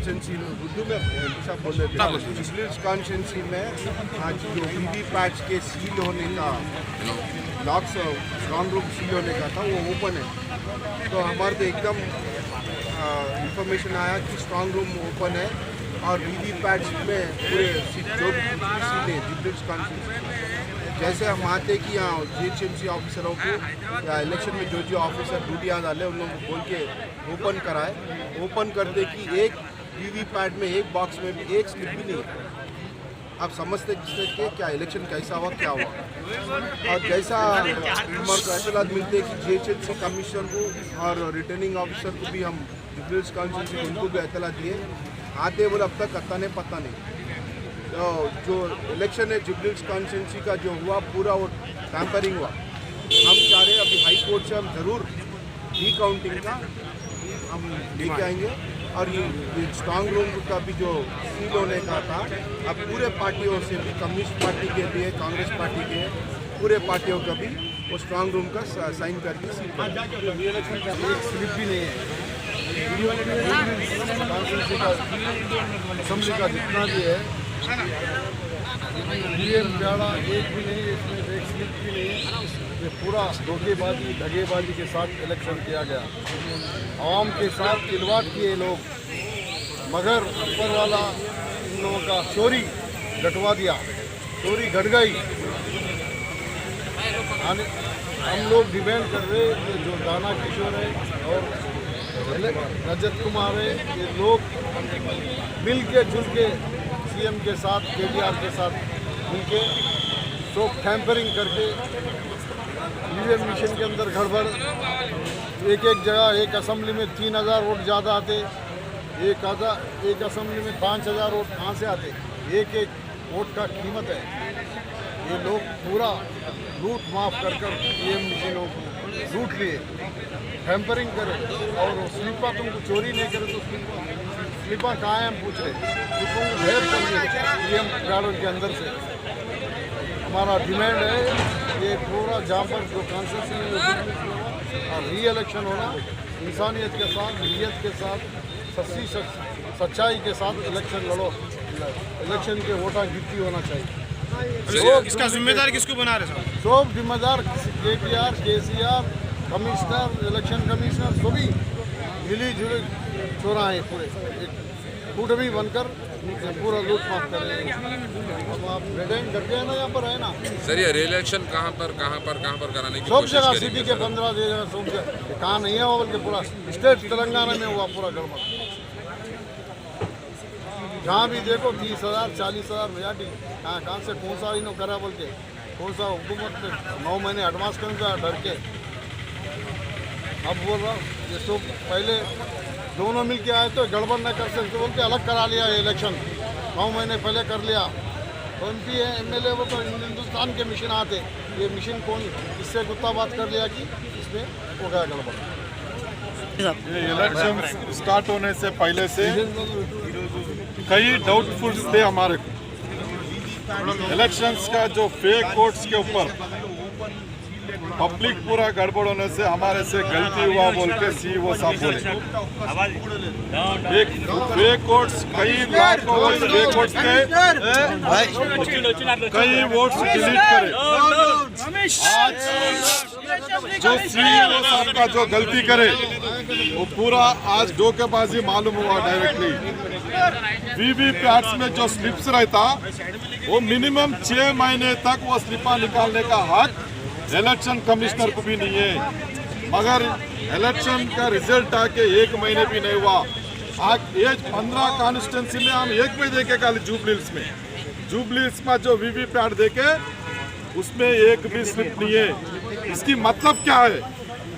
Constituency Urdu में सब बोल रहे थे, जुबली कॉन्स्टिट्यूंसी में आज जो वीवीपैट्स के सील होने का लॉक्स स्ट्रॉन्ग रूम सील होने का था वो ओपन है। तो हमारे तो एकदम इंफॉर्मेशन आया कि स्ट्रॉन्ग रूम ओपन है और वीवीपैट्स में पूरे जो भी सीलें जुबली कॉन्स्टिट्यूंसी जैसे हम आते कि यहाँ GHMC ऑफिसरों को या इलेक्शन में जो ऑफिसर ड्यूटी यहाँ डाले उन लोगों को बोल के ओपन कराए, ओपन करते कि एक वीवीपैट में एक बॉक्स में भी एक स्लिप भी नहीं है। आप समझते कि क्या इलेक्शन कैसा हुआ क्या हुआ। और जैसा हमारे को ऐसा मिलते कि GHMC कमिश्नर को और रिटर्निंग ऑफिसर को भी हम जुबली कॉन्स्टिट्यूंसी उनको भी इतला दिए, आते बोले अब तक पता नहीं। तो जो इलेक्शन है जुबली कॉन्स्टिट्यूंसी का जो हुआ पूरा वो टैंपरिंग हुआ। हम चाह रहे अभी हाई कोर्ट से हम ज़रूर रीकाउंटिंग का हम लेके आएंगे और ये स्ट्रॉन्ग रूम का भी जो सील होने का था अब पूरे पार्टियों से भी, कम्युनिस्ट पार्टी के लिए, कांग्रेस पार्टी के पूरे पार्टियों का भी वो स्ट्रॉन्ग रूम का साइन करके सील कर स्लिप भी नहीं है असेंबली का जितना भी है प्याड़ा एक भी नहीं है, इसमें एक स्लिप भी नहीं है। ये पूरा धोखेबाजी धगेबाजी के साथ इलेक्शन किया गया, आवाम के साथ खिलवाड़ किए लोग, मगर ऊपर वाला इन लोगों का चोरी घटवा दिया, चोरी घट गई। हम लोग डिमांड कर रहे कि जो दाना किशोर है और रजत कुमार है, ये लोग मिल के जुल के CM के साथ KTR के साथ मिलके सब टैंपरिंग करके EVM मिशन के अंदर गड़बड़, एक जगह एक असेंबली में 3000 वोट ज़्यादा आते, एक असेंबली में 5000 वोट कहाँ से आते, एक वोट का कीमत है। ये लोग पूरा लूट माफ कर EVM मशीनों को लूट लिए, टैंपरिंग करे और स्लिपा तुमको चोरी नहीं करे तो स्लिपा कहाँ है हम पूछ रहे, स्लिपों को भेद करिए EVM गार्डन के अंदर से। हमारा डिमांड है ये पूरा जहाँ पर जो कॉन्स्टिट्यूशन और री-इलेक्शन होना, इंसानियत के साथ, नीयत के साथ, सच्चाई के साथ इलेक्शन लड़ो, इलेक्शन के वोटा गिनती होना चाहिए। इसका जिम्मेदार किसको बना रहे साहब? सब जिम्मेदार KTR, KCR, commissioner, election commissioner सभी मिली जुली चौराहे पूरे एक फूट भी बनकर पूरा लूट माफ कर रहे हैं। अब आप रिटर्न करके है ना, यहाँ पर है ना सर, ये री-इलेक्शन कहाँ पर कराने की सब कोशिश जगह, करेंगे? सिटी के 15 जगह सब जगह, कहाँ नहीं है वो, बल्कि पूरा स्टेट तेलंगाना में हुआ पूरा गड़बड़। जहाँ भी देखो 30,000 40,000 मेजाटी कहाँ से कौन सा इन्हों करा बोल के, कौन सा हुकूमत ने 9 महीने एडवांस करूँगा डर के। अब बोल रहा ये सब पहले दोनों मिल के आए तो गड़बड़ न कर सकते बोल के अलग करा लिया इलेक्शन, 9 महीने पहले कर लिया। तो MP है, MLA वो तो हिंदुस्तान के मिशन आते, ये मिशन कौन इससे गुत्ता बात कर लिया कि इसमें हो गया गड़बड़। ये इलेक्शन स्टार्ट होने से पहले से कई डाउटफुल्स थे हमारे को। इलेक्शंस का जो फेक वोट्स के ऊपर पब्लिक पूरा गड़बड़ होने से हमारे से गलती हुआ बोल के CEO साहब बोले। एक फेक वोट्स, कई लाख वोट्स फेक वोट्स थे, कई वोट्स डिलीट करे। आज जो CEO साहब का जो गलती करे वो पूरा आज धोखेबाजी मालूम हुआ डायरेक्टली। वीवीपैट्स में जो स्लिप्स रहता वो मिनिमम 6 महीने तक वो स्लिपा निकालने का हक इलेक्शन कमिश्नर को भी नहीं है, मगर इलेक्शन का रिजल्ट आके 1 महीने भी नहीं हुआ। आज ये 15 कॉन्स्टिट्यूंसी में हम एक में देखे खाली जुबलीस में जो वीवीपैट देखे उसमें एक भी स्लिप नहीं है। इसकी मतलब क्या है?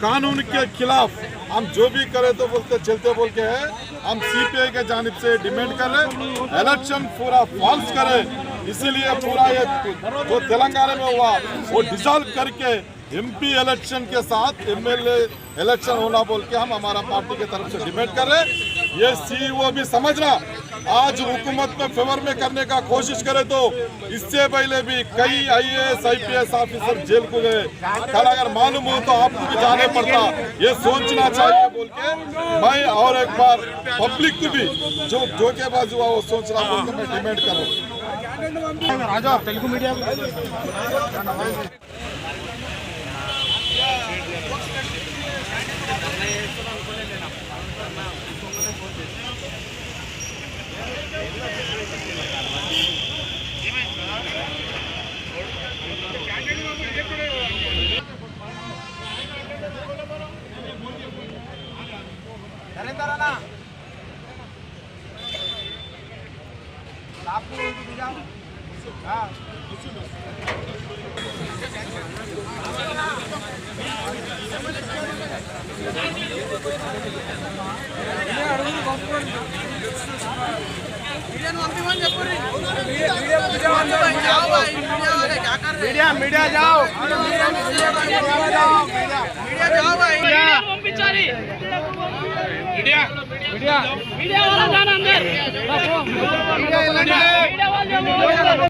कानून के खिलाफ हम जो भी करें तो बोलते चलते बोल के है, हम CPI के जानिब से डिमांड कर रहे इलेक्शन पूरा फॉल्स करें। इसीलिए पूरा ये जो तेलंगाना में हुआ वो डिसॉल्व करके MP इलेक्शन के साथ MLA इलेक्शन होना बोल के हम हमारा पार्टी के तरफ से डिमांड कर रहे हैं। ये सीईओ भी समझना, आज हुकूमत में फेवर में करने का कोशिश करे तो इससे पहले भी कई IAS IPS ऑफिसर जेल को गए। कल अगर मालूम हो तो आपको भी जाने पड़ता, ये सोचना चाहिए बोल के मैं और एक बार पब्लिक को भी जो धोखेबाजी हुआ वो सोचना बोल के मैं डिमांड कर रहा हूँ। राजा तेलुगु मीडिया मीडिया मीडिया जाओ पंపించాలి मीडिया वाला जाना अंदर मीडिया वाले